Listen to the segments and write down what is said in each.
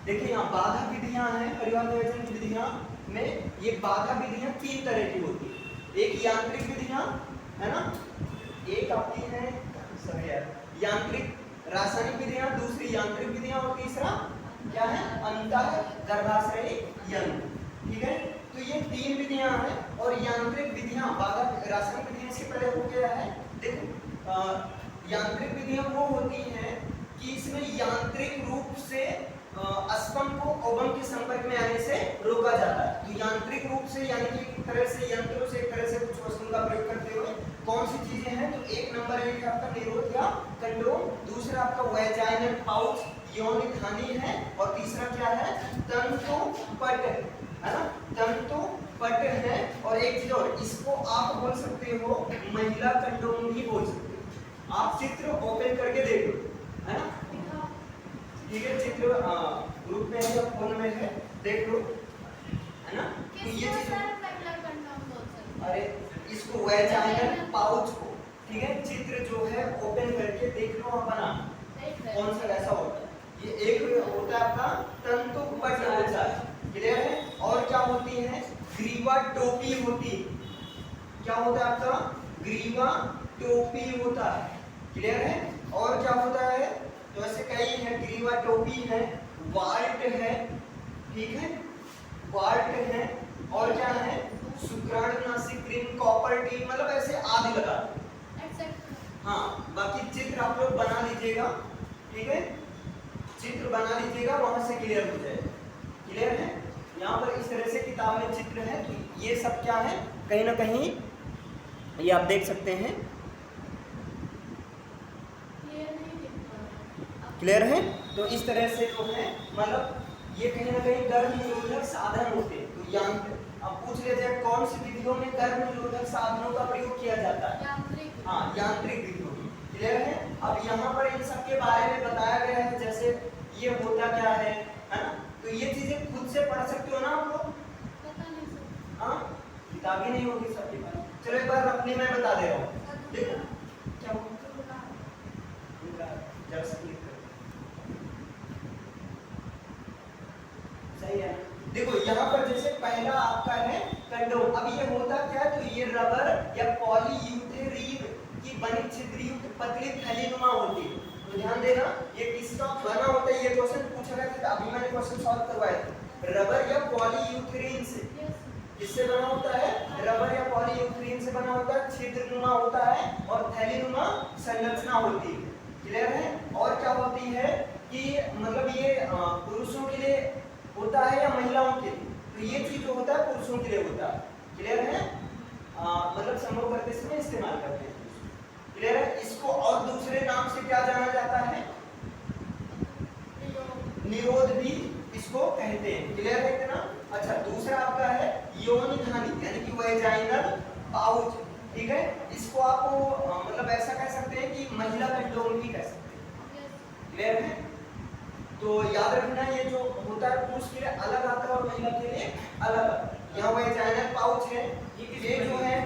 देखिए यहाँ बाधा विधियां हैं, परिवार नियोजन विधियां में ये बाधा विधियां 3 तरह की होती है। एक यांत्रिक विधियां है ना, एक आपकी है सॉरी यार यांत्रिक रासायनिक विधियां, दूसरी यांत्रिक विधियां और तीसरा क्या है अंतः गर्भाश्रयी यंत्र। ठीक है, तो ये 3 विधियां हैं और यांत्रिक विधियां बाधा रासायनिक विधियां से पहले हो गया है। देखो यांत्रिक विधियां वो होती हैं कि इसमें यांत्रिक रूप से अस्पम को ओवम के संपर्क में आने से रोका जाता है। तो यांत्रिक रूप से यानी कि एक तरह से यंत्रों से एक तरह से कुछ वस्तुओं का प्रयोग करते हुए कौन सी चीजें हैं, तो एक नंबर है आपका निरोध या कंडोम, दूसरा आपका वैजाइनल पाउच यौनिक है और तीसरा क्या है तंतुपट है ना, तंतुपट है। और एक चीज और, इसको आप बोल सकते हो महिला कंडोम भी बोल सकते हो। आप चित्र ओपन करके देख लो है ना, ठीक है, चित्र ग्रुप में है या फोन में है देख लो है ना। तो ये चीज अरे इसको वैजाइनल पाउच को, ठीक है, चित्र जो है ओपन करके देख लो अपना कौन सा कैसा होता है। ये एक होता है आपका तंतुपट होता है, क्लियर है। और क्या होती है ग्रीवा टोपी होती है, क्या होता है आपका ग्रीवा टोपी होता है, क्लियर है। और क्या होता है, तो ऐसे कई है, ग्रीवा टोपी है, वाल्ट है, ठीक है, वाल्ट है और क्या है शुक्राणुनाशी क्रीम, कॉपर टी, मतलब ऐसे आदि लगा। हाँ बाकी चित्र आप लोग बना लीजिएगा, ठीक है, चित्र बना लीजिएगा वहां से क्लियर हो जाएगा, क्लियर है। यहाँ पर इस तरह से किताब में चित्र है, तो ये सब क्या है कहीं ना कहीं ये आप देख सकते हैं, क्लियर है। तो इस तरह से जो है मतलब ये कहीं ना कहीं गर्भ निरोधक साधन होते हैं। तो यंत्र अब पूछ लिया जाए कौन सी विधियों में गर्भ निरोधक साधनों का प्रयोग किया जाता है, हाँ यांत्रिक विधियों में, क्लियर है। अब यहाँ पर इन सब के बारे में बताया गया है, जैसे ये होता क्या है ना, तो ये चीजें खुद से पढ़ सकते हो ना आप लोग, हाँ किताबी नहीं होगी सबके पास। चलो एक बार अपनी मैं बता दे रहा हूँ, देखो क्या सही है। देखो यहाँ पर जैसे पहला आपका है कंडोम, अब ये होता क्या है, तो ये रबर या पॉलीयूरेथीन की बनी छिद्रयुक्त पतली थैलीनुमा होती है। तो ध्यान देना ये किसका बना होता है, ये क्वेश्चन पूछा गया था, अभी मैंने क्वेश्चन सॉल्व करवाया था। रबर या पॉलीयूरेथीन से, किससे बना होता है, रबर या पॉलीयूरेथीन से बना होता है, छिद्रनुमा होता है और थैलीनुमा संरचना होती है, क्लियर है। और क्या होती है कि मतलब ये पुरुषों के लिए होता है या महिलाओं के लिए, तो ये चीज जो होता है पुरुषों के लिए होता है, क्लियर है, मतलब संभोग करते समय इस्तेमाल करते हैं, क्लियर है। इसको और दूसरे नाम से क्या जाना जाता है, निरोध भी इसको कहते हैं, क्लियर है इतना। अच्छा दूसरा आपका है योनिधानी यानी कि वैजाइनल पाउच, ठीक है, इसको आप मतलब ऐसा कह सकते हैं कि महिला कंडोम भी कह सकते हैं, क्लियर है। तो याद रखना ये जो होता है पुरुष के लिए अलग आता है और महिला के लिए अलग। यहाँ वैजाइनल पाउच है, ये जो है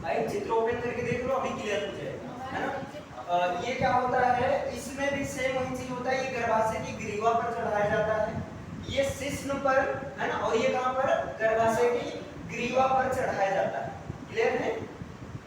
भाई चित्र ओपन करके देख लो अभी क्लियर हो जाएगा है ना। ये क्या होता है, इसमें भी सेम वही चीज होता है, ये गर्भाशय की ग्रीवा पर चढ़ाया जाता है, ये शिश्न पर है ना, और ये कहाँ पर गर्भाशय की ग्रीवा पर चढ़ाया जाता है, क्लियर है।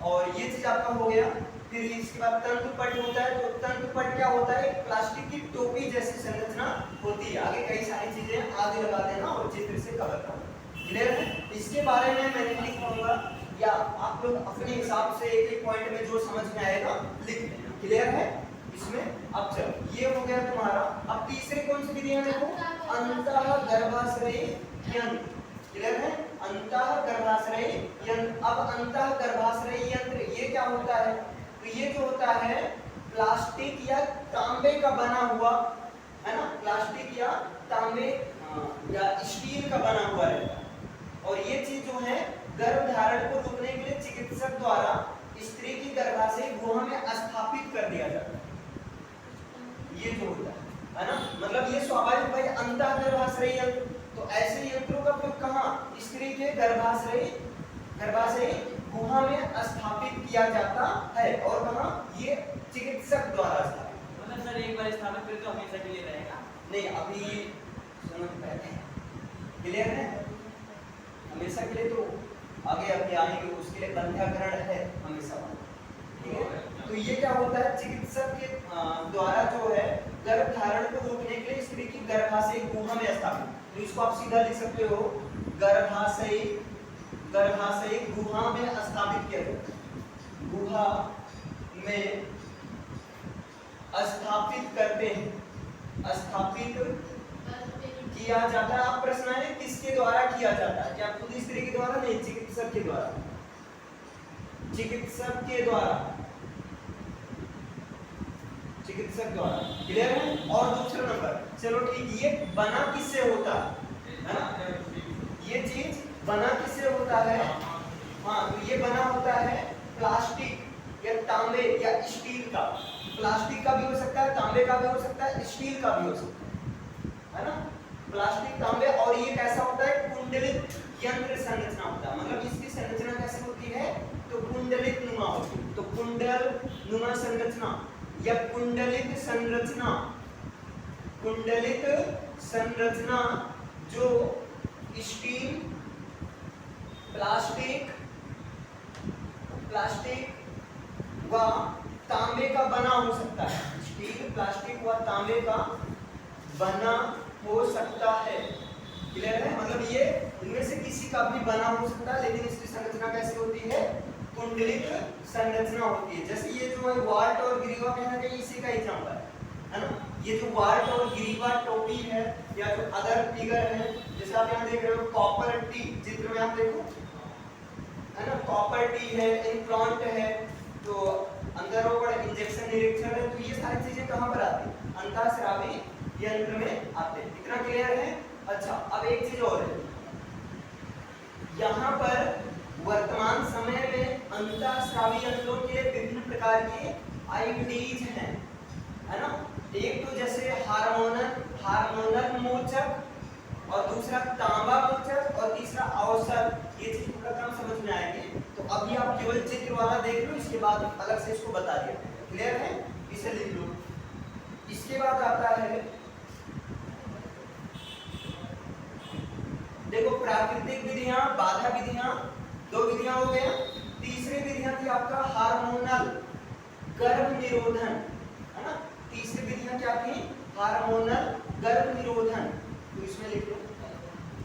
और ये चीज आपका हो गया। फिर इसके बाद तंतुपट होता है, तो तंतुपट क्या होता है, प्लास्टिक की टोपी जैसी संरचना होती है, आगे कई सारी चीजें आगे लगा देना और चित्र से कवर करना, क्लियर है। इसके बारे में मैं नहीं लिख पाऊंगा, या आप लोग अपने हिसाब से एक एक पॉइंट में जो समझ में आएगा लिख लेना, क्लियर है इसमें। अब चलो ये हो गया तुम्हारा। अब तीसरी कौन सी विधि है, देखो अंतः गर्भाश्रयी यंत्र, क्लियर है, अंतः गर्भाश्रयी यंत्र। अब अंतः गर्भाश्रयी यंत्र ये क्या होता है, तो ये जो होता है प्लास्टिक या तांबे का बना हुआ है ना, प्लास्टिक या तांबे या स्टील का बना हुआ रहता है। और ये चीज जो है गर्भ धारण को रोकने के लिए चिकित्सक द्वारा स्त्री की गर्भाशय गुहा में स्थापित कर दिया जाता है, ये जो होता है ना, मतलब ये स्वाभाविक भाई अंतः गर्भाश्रयी यंत्र। तो ऐसे यंत्रों का प्रयोग कहाँ, स्त्री के गर्भाशय गुहा में स्थापित किया जाता है, और कहाँ ये चिकित्सक द्वारा स्थापित। मतलब सर एक बार स्थापित करें तो हमेशा के लिए रहेगा? नहीं, अभी समझ पाए? क्लियर है? हमेशा के लिए तो आगे अपने आएंगे, उसके लिए बंध्याकरण है हमेशा। ठीक है, तो ये क्या होता है, चिकित्सक के द्वारा जो है गर्भ धारण को रोकने के लिए स्त्री की गर्भाशय गुहा में स्थापित, तो इसको आप सीधा लिख सकते हो, गर्भाशय गुहा में स्थापित किया जाता है, गुहा में स्थापित करते हैं, स्थापित किया जाता है। अब प्रश्न है किसके द्वारा किया जाता है, क्या खुद स्त्री के द्वारा? नहीं, चिकित्सक के द्वारा, चिकित्सक के द्वारा, चिकित्सक द्वारा। क्लियर है? और दूसरा नंबर, चलो ठीक, ये बना किससे होता है ना, ये चीज बना किससे होता है? हाँ, तो ये बना होता है प्लास्टिक या तांबे या स्टील का, प्लास्टिक का भी हो सकता है, तांबे का भी हो सकता है, स्टील का भी हो सकता है ना, प्लास्टिक, तांबे। और ये कैसा होता है, कुंडलित यंत्र संरचना होता है, मतलब इसकी संरचना कैसे होती है, तो कुंडलित नुमा होती है, तो कुंडल नुमा संरचना या कुंडलित संरचना, कुंडलित संरचना जो स्टील, प्लास्टिक व तांबे का बना हो सकता है, स्टील, प्लास्टिक व तांबे का बना हो सकता है। क्लियर है? मतलब ये इनमें से किसी का भी बना हो सकता है, लेकिन इसकी संरचना कैसी होती है, कुंडलित संरचना होती है। जैसे ये जो है वाल्ट और ग्रीवा कहना चाहिए, इसी का एग्जांपल है ना, ये जो वाल्ट और ग्रीवा टोपी है या जो अदर फिगर है, जैसे आप यहाँ देख रहे हो कॉपर टी, चित्र में आप देखो है ना, कॉपर टी है, इम्प्लांट है, तो अंदरोपण इंजेक्शन निरीक्षण है, तो ये सारी चीजें कहाँ पर आती है, अंतःस्रावी यंत्र में आते हैं। इतना क्लियर है? अच्छा, अब एक चीज और है, यहाँ पर वर्तमान समय में अंतःस्रावी यंत्रों के विभिन्न प्रकार के आईवीडीज हैं, है ना, एक तो जैसे हार्मोनल मोचक, और दूसरा तांबा मोचक, और तीसरा औषध। ये चीज थोड़ा कम समझ में आएगी, तो अभी आप केवल चित्र वाला देख लो, इसके बाद अलग से इसको बता दिया। क्लियर है? इसे लिख लो। इसके बाद आता है, देखो प्राकृतिक विधियां, बाधा विधियां, दो विधियां हो गया। तीसरी विधियां थी आपका हार्मोनल गर्भ निरोधन, है ना, तीसरी विधियां क्या थी, हार्मोनल गर्भ निरोधन, तो इसमें लिख लो,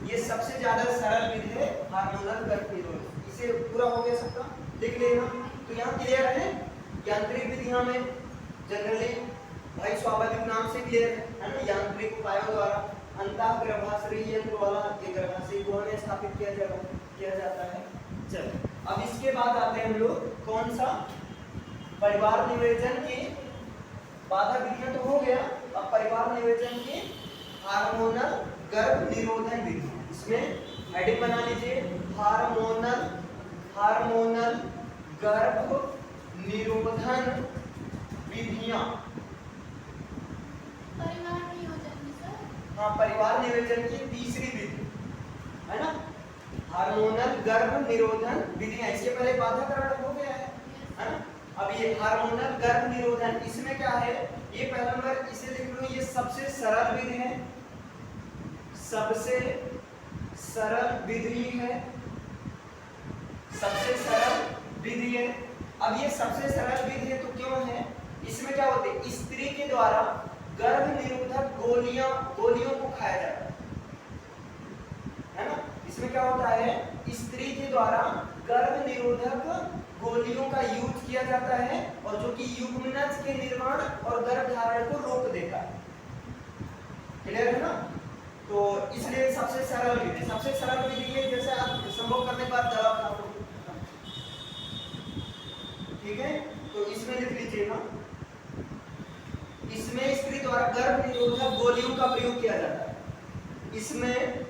ये सबसे ज्यादा सरल विधि है हार्मोनल गर्भ निरोधन, इसे पूरा हो गया सबका, लिख लेना। तो यहाँ क्लियर है, यांत्रिक विधियां में जनरली भाई स्वाभाविक नाम से क्लियर है ना, यांत्रिक उपायों द्वारा अंतः गर्भाशय यंत्र वाला ये गर्भाशय गुहा में स्थापित किया जाता है। चलो, अब इसके बाद आते हैं हम लोग कौन सा, परिवार निवेचन की बाधा विधियां तो हो गया, अब परिवार निवेचन की हार्मोनल गर्भ निरोधन विधि, इसमें हेडिंग बना लीजिए, हार्मोनल गर्भ निरोधन विधियां। हाँ, परिवार निवेचन की तीसरी विधि है ना, हार्मोनल गर्भ निरोधन विधियां। इसके पहले बाधाकरण हो गया है ना, अब ये हार्मोनल गर्भ निरोधन, इसमें क्या है, ये पहला नंबर इसे लिख लो, ये सबसे सरल विधि है, सबसे सरल विधि है, सबसे सरल विधि है। अब ये सबसे सरल विधि है तो क्यों है, इसमें क्या होते है, स्त्री के द्वारा गर्भ निरोधक गोलियों को खाया जाता है ना, इसमें क्या होता है, स्त्री के द्वारा गर्भ निरोधक गोलियों का यूज किया जाता है, और जो कि युग्मनज के निर्माण और गर्भ धारण को रोक देता है। क्लियर है ना, तो इसलिए सबसे सरल विधि, सबसे सरल विधि है, जैसे आप संभोग करने के बाद दवा खा लो, ठीक है, तो इसमें लिख लीजिएगा, इसमें स्त्री द्वारा गर्भ निरोधक गोलियों का प्रयोग किया जाता है, इसमें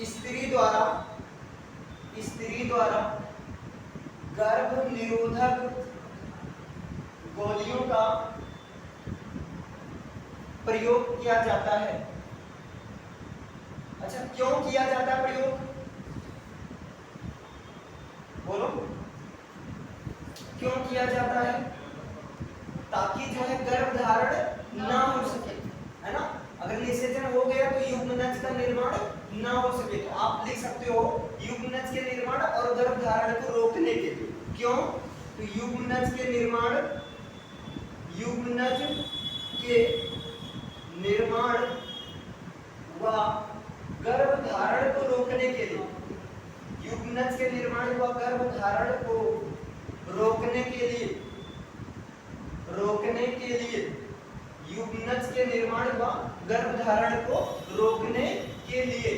स्त्री द्वारा गर्भ निरोधक गोलियों का प्रयोग किया जाता है। अच्छा, क्यों किया जाता है प्रयोग, बोलो, क्यों किया जाता है, ताकि जो है गर्भ धारण ना हो सके, है ना, अगर निषेचन हो गया तो युग्मनज का निर्माण ना हो सके तो आप लिख सकते हो युग्मनज के निर्माण और गर्भधारण को रोकने के लिए। क्यों? तो युग्मनज के निर्माण व गर्भधारण को रोकने के लिए, युग्मनज के निर्माण व गर्भधारण को रोकने के लिए युग्मनज के निर्माण व गर्भधारण को रोकने के लिए,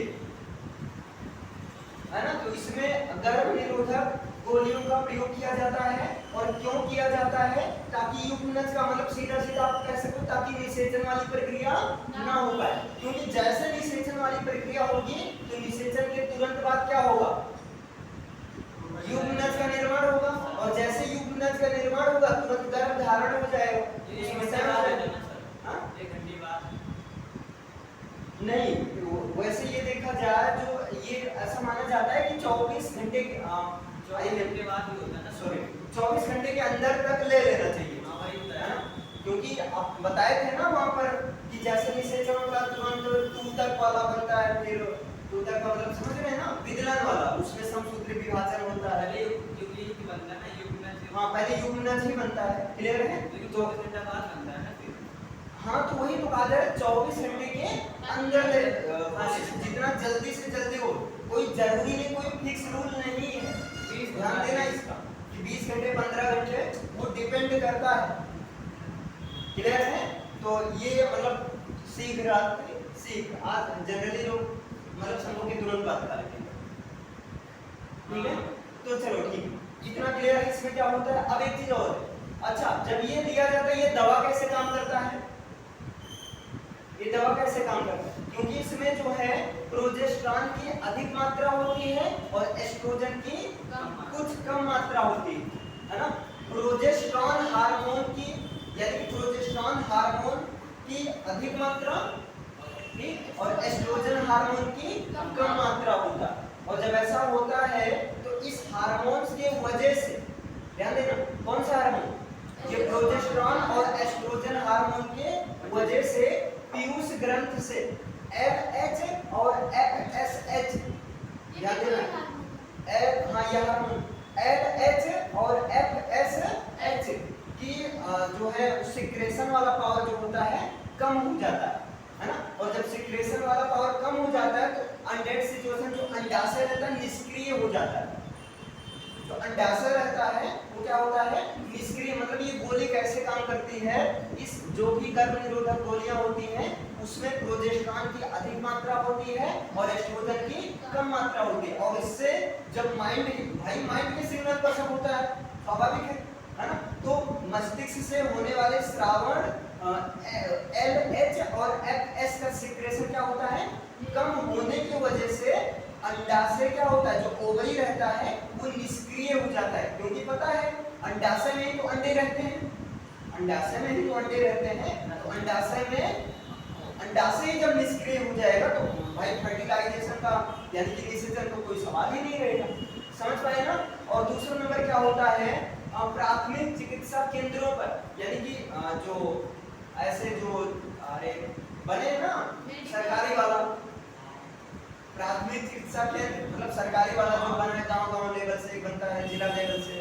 है ना। तो इसमें गर्भ निरोधक गोलियों का प्रयोग किया जाता है। और क्यों किया जाता है? ताकि युग्मनज का मतलब सीधा सीधा आप कह सकते हो ताकि निषेचन वाली प्रक्रिया ना हो पाए, क्योंकि जैसे निषेचन वाली प्रक्रिया होगी तो निषेचन के तुरंत बाद क्या होगा? युग्मनज का निर्माण होगा, और जैसे युग्मनज का निर्माण होगा तुरंत गर्भधारण हो जाएगा। नहीं, वैसे ये देखा जाए जो ये ऐसा माना जाता है कि 24 घंटे के बाद ही होता है ना, सॉरी 24 घंटे के अंदर तक ले लेना चाहिए, है ना। क्योंकि आप बताए थे ना वहां पर कि जैसे निषेचन होगा तुरंत तूतक वाला बनता है, फिर तूतक का मतलब समझ रहे हैं ना, विदलन वाला, उसमें समसूत्री विभाजन होता है। हाँ, पहले युग्मनज ही बनता है, क्लियर है। तो 24 घंटे बाद बनता है ना फिर। हाँ, तो वही तो कहा जा रहा है 24 घंटे के अंदर जितना जल्दी से जल्दी हो, कोई जरूरी नहीं, कोई फिक्स रूल नहीं है, ध्यान देना इसका कि 20 घंटे 15 घंटे वो डिपेंड करता है, क्लियर है। तो ये मतलब शीघ्र आज जनरली लोग मतलब समूह के तुरंत बात करेंगे, ठीक है। तो चलो ठीक है, इतना क्लियर है। इसमें क्या होता है? अब एक चीज और है। अच्छा, जब ये दिया जाता है, ये दवा कैसे काम करता है? ये दवा कैसे काम करता है? क्योंकि इसमें जो है प्रोजेस्टेरॉन की अधिक मात्रा होती है और एस्ट्रोजन की कुछ कम मात्रा होती है ना। प्रोजेस्टेरॉन हार्मोन की, यानी प्रोजेस्टेरॉन हार्मोन की अधिक मात्रा, ठीक, और एस्ट्रोजन हार्मोन की कम मात्रा होता है। और जब ऐसा होता है तो इस हार्मोन्स के वजह से, ध्यान देना, कौन सा हार्मोन? ये प्रोजेस्टेरॉन और एस्ट्रोजन हार्मोन के वजह से पीयूष ग्रंथ से FH और FSH, ध्यान देना, हाँ यह हार्मोन FH और FSH की जो है सिक्रेशन वाला पावर जो होता है कम हो जाता है ना। और जब सिक्रेशन वाला पावर कम हो जाता है तो अनडेड सिचुएशन, जो अंडाशय रहता है, निष्क्रिय हो जाता है। जो अंडाशय रहता है वो क्या होता है? निष्क्रिय। मतलब ये गोली कैसे काम करती है? इस जो भी गर्भ निरोधक गोलियां होती हैं उसमें प्रोजेस्टेरॉन की अधिक मात्रा होती है और एस्ट्रोजन की कम मात्रा होती है। और इससे जब माइंड के सिग्नल पर सब होता है, स्वाभाविक है ना। तो मस्तिष्क से होने वाले श्रावण LH और FS का सिक्रेशन क्या होता है? कम होने की वजह से अंडाशय क्या होता है, जो ओवरी रहता है वो निष्क्रिय हो जाता है। क्योंकि पता है अंडाशय में ही तो अंडे रहते हैं, अंडाशय में ही तो अंडे रहते हैं। तो अंडाशय जब निष्क्रिय हो जाएगा तो भाई फर्टिलाइजेशन का यानी कि निषेचन का कोई सवाल ही नहीं रहेगा, समझ पाए ना। और दूसरा नंबर क्या होता है? प्राथमिक चिकित्सा केंद्रों पर, यानी कि जो ऐसे जो अरे बने ना सरकारी वाला प्राथमिक चिकित्सा केंद्र, मतलब सरकारी वाला जो बना है गांव लेवल से बनता है, जिला लेवल से,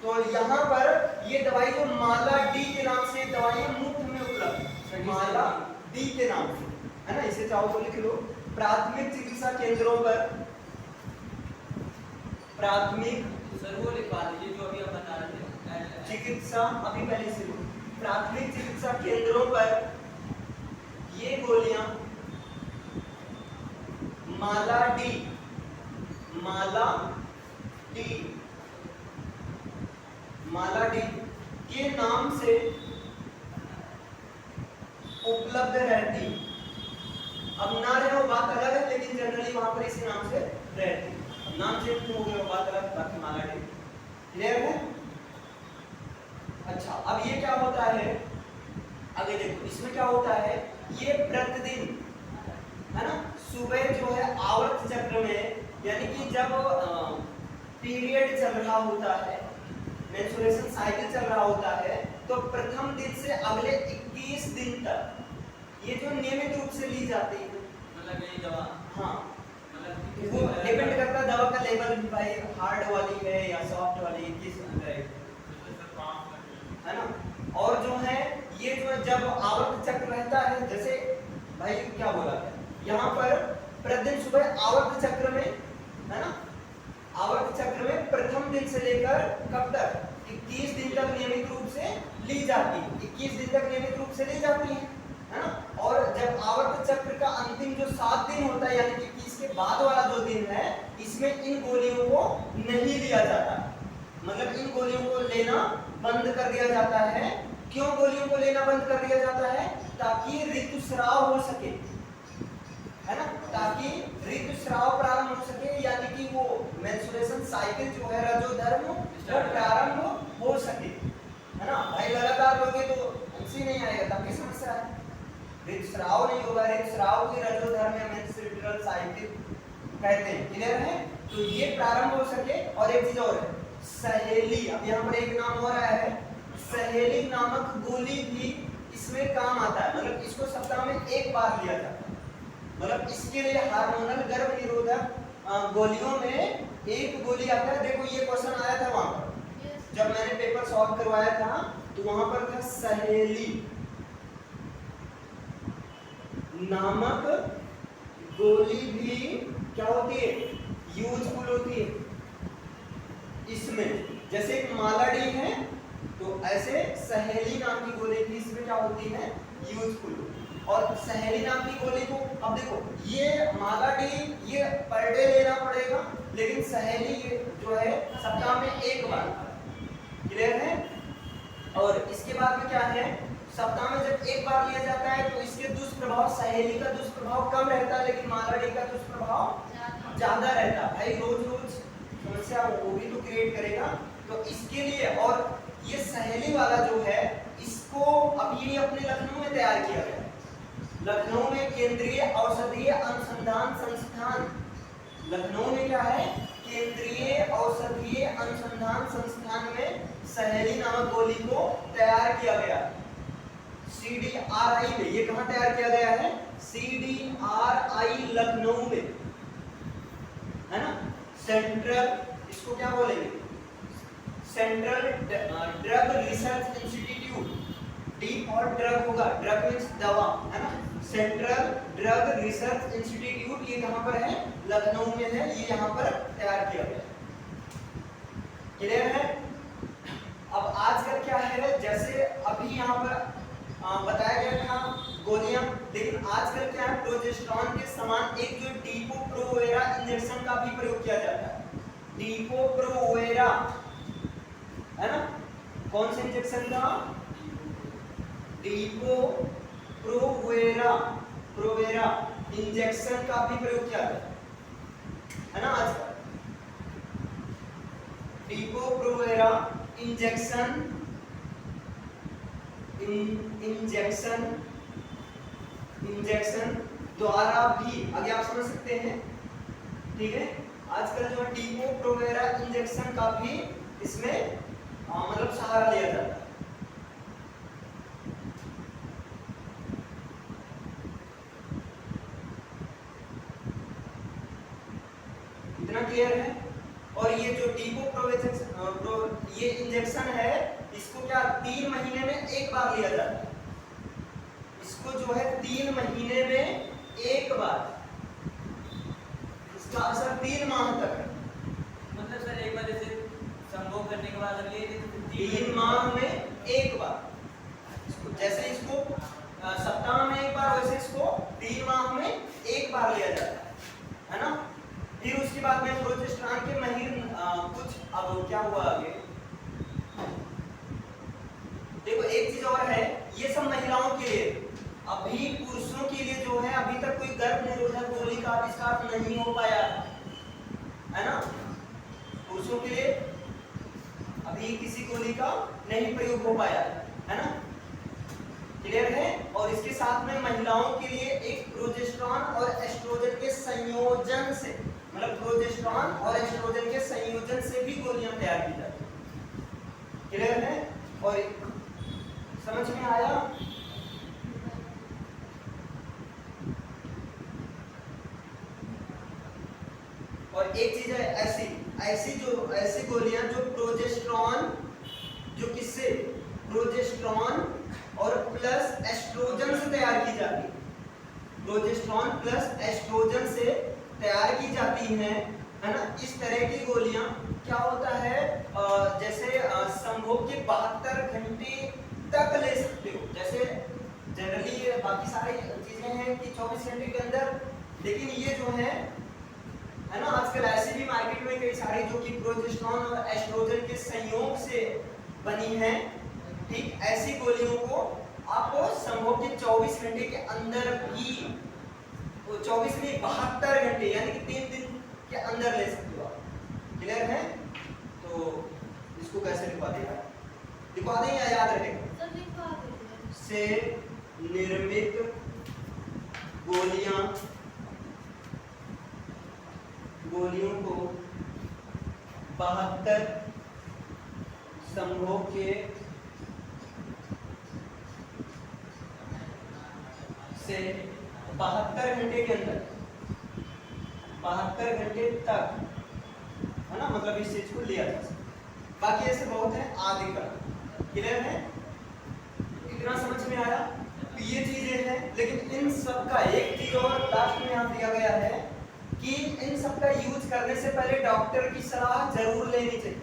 तो यहाँ पर ये दवाई जो माला डी के नाम से दवाई मुफ्त में उपलब्ध, माला डी के नाम से, है ना। इसे चाहो तो लिख लो, प्राथमिक चिकित्सा केंद्रों पर, प्राथमिक सर वो लिखवा दीजिए जो अभी आप बता रहे थे चिकित्सा, अभी पहले से लो, प्राथमिक चिकित्सा केंद्रों पर ये गोलियां माला डी के नाम से उपलब्ध रहती। अब ना रहे वो बात अलग है, लेकिन जनरली वहां पर इसी नाम से रहती। नाम चेंज हो गया बात अलग, बाकी माला डी क्लियर है। अच्छा, अब ये क्या होता है? आगे देखो, इसमें क्या होता है? ये प्रतिदिन, है ना, सुबह जो है आवर्त चक्र में, यानी कि जब पीरियड चल रहा होता है, मेंस्ट्रुएशन साइकिल चल रहा होता है, तो प्रथम दिन से अगले 21 दिन तक ये जो नियमित रूप से ली जाती है, मतलब यही दवा हाँ मतलब वो डिपेंड करता है दवा का लेवल भी भाई, हार्ड वाली है या सॉफ्ट वाली, किस है ना। और जो है ये जो है जब आवर्त चक्र रहता है, जैसे भाई क्या बोला था यहाँ पर प्रतिदिन सुबह आवर्त चक्र में, है ना, आवर्त चक्र में प्रथम दिन से लेकर कब तक 21 दिन तक नियमित रूप से ली जाती है, 21 दिन तक नियमित रूप से ली जाती है ना। और जब आवर्त चक्र का अंतिम जो 7 दिन होता है, यानी कि 21 के बाद वाला जो दिन है, इसमें इन गोलियों को नहीं लिया जाता, मतलब इन गोलियों को लेना बंद कर दिया जाता है। क्यों गोलियों को लेना बंद कर दिया जाता है? ताकि ऋतुस्राव हो सके, है ना, ताकि ऋतुस्राव प्रारंभ हो सके, यानी कि वो मेंस्ट्रुएशन साइकिल जो है रजोधर्म वो प्रारंभ हो सके, है ना। भाई लगातार लोगे तो अंशी नहीं आएगा, तब की समस्या है, ऋतुस्राव नहीं होगा, ऋतुस्राव की रजोधर्म या मेंस्ट्रुअल साइकिल कहते हैं। क्लियर है? तो ये प्रारंभ हो सके। और एक चीज और है, सहेली, अब यहाँ पर एक नाम हो रहा है, सहेली नामक गोली भी इसमें काम आता है, मतलब इसको सप्ताह में एक बार लिया जाता है, मतलब इसके लिए हार्मोनल गर्भ निरोधक गोलियों में एक गोली आता है। देखो ये क्वेश्चन आया था वहां पर जब मैंने पेपर सॉल्व करवाया था, तो वहां पर था सहेली नामक गोली भी क्या होती है, यूजफुल होती है। इसमें जैसे एक मालाडी है, तो ऐसे सहेली नाम की गोली भी इसमें क्या होती है, यूजफुल। और सहेली नाम की गोली को, अब देखो ये मालाडी ये पर डे लेना पड़ेगा, लेकिन सहेली जो है सप्ताह में एक बार। क्लियर है? और इसके बाद में क्या है, सप्ताह में जब एक बार लिया जाता है तो इसके दुष्प्रभाव, सहेली का दुष्प्रभाव कम रहता है, लेकिन मालाडी का दुष्प्रभाव ज्यादा रहता है। भाई रोज रोज समस्या वो भी तो क्रिएट करेगा, तो इसके लिए। और ये सहेली वाला जो है, इसको अभी अपने लखनऊ में तैयार किया गया, लखनऊ में केंद्रीय औषधीय अनुसंधान संस्थान, लखनऊ में क्या है, केंद्रीय औषधीय अनुसंधान संस्थान में सहेली नामक गोली को तैयार किया गया, CDRI में। ये कहां तैयार किया गया है? CDRI लखनऊ में, है ना। सेंट्रल, इसको क्या बोलेंगे, central drug research institute, D और ड्रग होगा, ड्रग मींस दवा, है ना। सेंट्रल ड्रग रिसर्च इंस्टीट्यूट ये कहां पर है, लखनऊ में है, ये यहां पर तैयार किया गया। क्लियर है? अब आजकल क्या है, जैसे अभी यहां पर बताया गया था गोलियां, लेकिन आजकल क्या है, प्रोजेस्टेरॉन के समान एक जो डीपो-प्रोवेरा इंजेक्शन का भी प्रयोग किया जाता है, डीपो-प्रोवेरा, है ना। कौन से इंजेक्शन का? डीपो-प्रोवेरा, प्रोवेरा इंजेक्शन का भी प्रयोग किया जाता है ना आजकल। डीपो-प्रोवेरा इंजेक्शन द्वारा भी आगे आप समझ सकते हैं, ठीक है। आजकल जो डीपो-प्रोवेरा इंजेक्शन का भी इसमें मतलब सहारा लिया जाता है। इतना क्लियर है? और ये जो डीपो-प्रोवेरा ये इंजेक्शन है, इसको क्या 3 महीने में एक बार लिया जाता है, इसको जो है 3 महीने में एक बार, इसका असर 3 माह तक है। मतलब सर एक बार जैसे संभोग करने के बाद अगले 3 माह में एक बार, जैसे इसको सप्ताह में एक बार, वैसे इसको 3 माह में एक बार लिया जाता है ना। फिर उसके बाद में प्रोजेस्टेरॉन के महीन कुछ, अब क्या हुआ आगे, देखो एक चीज और है, ये सब महिलाओं के लिए, अभी पुरुषों के लिए जो है अभी तक कोई गर्भ निरोधक गोली का आविष्कार नहीं हो पाया, है ना। पुरुषों के लिए अभी किसी गोली का नहीं प्रयोग हो पाया, है ना। क्लियर है? और इसके साथ में महिलाओं के लिए एक प्रोजेस्टेरॉन और एस्ट्रोजन के संयोजन से, मतलब प्रोजेस्टेरॉन और एस्ट्रोजन के संयोजन से भी गोलियां तैयार की जाती है। क्लियर है? और समझ में आया? और एक चीज है ऐसी गोलियां जो प्रोजेस्टेरॉन, जो किससे, प्रोजेस्टेरॉन और प्लस एस्ट्रोजन से तैयार की जाती है, प्रोजेस्टेरॉन प्लस एस्ट्रोजन से तैयार की जाती हैं, है ना। इस तरह की गोलियां क्या होता है, जैसे संभोग के 72 घंटे तक ले सकते हो। जैसे जनरली बाकी सारी चीजें हैं कि 24 घंटे के अंदर, लेकिन ये जो है ना, आजकल ऐसी भी मार्केट में कई सारी जो कि प्रोजेस्टेरॉन और एस्ट्रोजन के संयोग से बनी है, ठीक, ऐसी गोलियों को आप संभोग के 24 घंटे के अंदर भी, 24 नहीं 72 घंटे यानी कि 3 दिन के अंदर ले सकते हो आप। क्लियर है? तो इसको कैसे लिखवा देगा, लिखवा दें या याद रखेगा? से निर्मित गोलियों को 72 संभोग के से 72 घंटे के अंदर, 72 घंटे तक, है ना, मतलब इस चीज को लिया जा सकता। बाकी ऐसे बहुत है आदि का। क्लियर है? इतना समझ में आया? तो ये चीजें हैं, लेकिन इन सब का एक चीज और लास्ट में यहाँ दिया गया है कि इन सब का यूज करने से पहले डॉक्टर की सलाह जरूर लेनी चाहिए,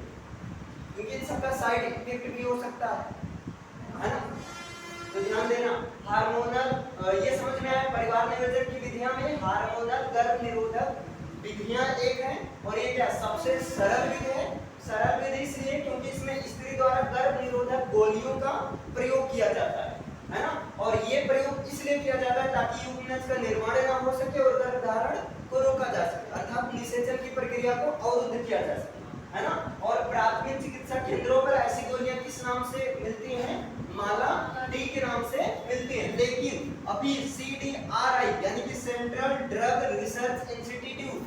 क्योंकि इन सब का साइड इफेक्ट भी हो सकता है ना। तो ध्यान देना। हार्मोनल, ये समझ में आया, परिवार नियोजन की विधियां में हार्मोनल गर्भ निरोधक विधियां एक है, और ये क्या सबसे सरल विधि है। सरल विधि इसलिए क्योंकि इसमें स्त्री द्वारा गर्भ निरोधक गोलियों का प्रयोग किया जाता है ना। और ये प्रयोग इसलिए किया जाता है ताकि यूग्मनज का निर्माण ना हो सके और गर्भ धारण को रोका जा सके, अर्थात निषेचन की प्रक्रिया को अवरुद्ध किया जा सके, है ना। और प्राथमिक चिकित्सा केंद्रों पर ऐसी गोलियां किस नाम से मिलती हैं? माला डी के नाम से मिलती हैं। लेकिन अभी CDRI यानी कि सेंट्रल ड्रग रिसर्च इंस्टीट्यूट,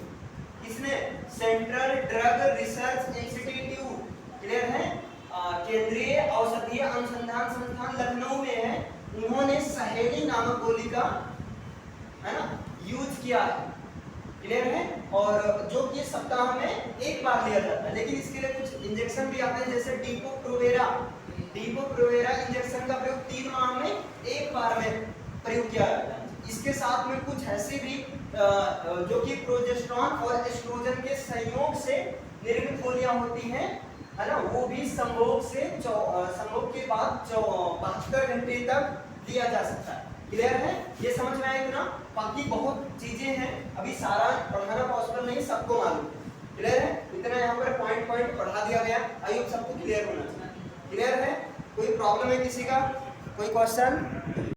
किसने? Central drug research institute, clear है, केंद्रीय औषधीय अनुसंधान संस्थान लखनऊ में है। उन्होंने सहेली नामक गोली का, है ना, यूज किया है। क्लियर है? और जो कि सप्ताह में एक बार लिया जाता है, लेकिन इसके लिए कुछ इंजेक्शन भी आते हैं, जैसे डिपो-प्रोवेरा इंजेक्शन का प्रयोग 3 माह में एक बार में प्रयोग किया जाता है। इसके साथ में कुछ ऐसी भी जो कि प्रोजेस्टेरॉन और एस्ट्रोजन के संयोग से निर्मित गोलियां होती हैं, है ना, वो भी संभोग के बाद 72 घंटे तक लिया जा सकता है। क्लियर है? ये समझ में आया इतना? बाकी बहुत चीजें हैं, अभी सारा पढ़ाना पॉसिबल नहीं, सबको मालूम। क्लियर है? इतना यहाँ पर पॉइंट पढ़ा दिया गया, आई होप सबको क्लियर होना चाहिए। क्लियर है? कोई प्रॉब्लम है किसी का? कोई क्वेश्चन?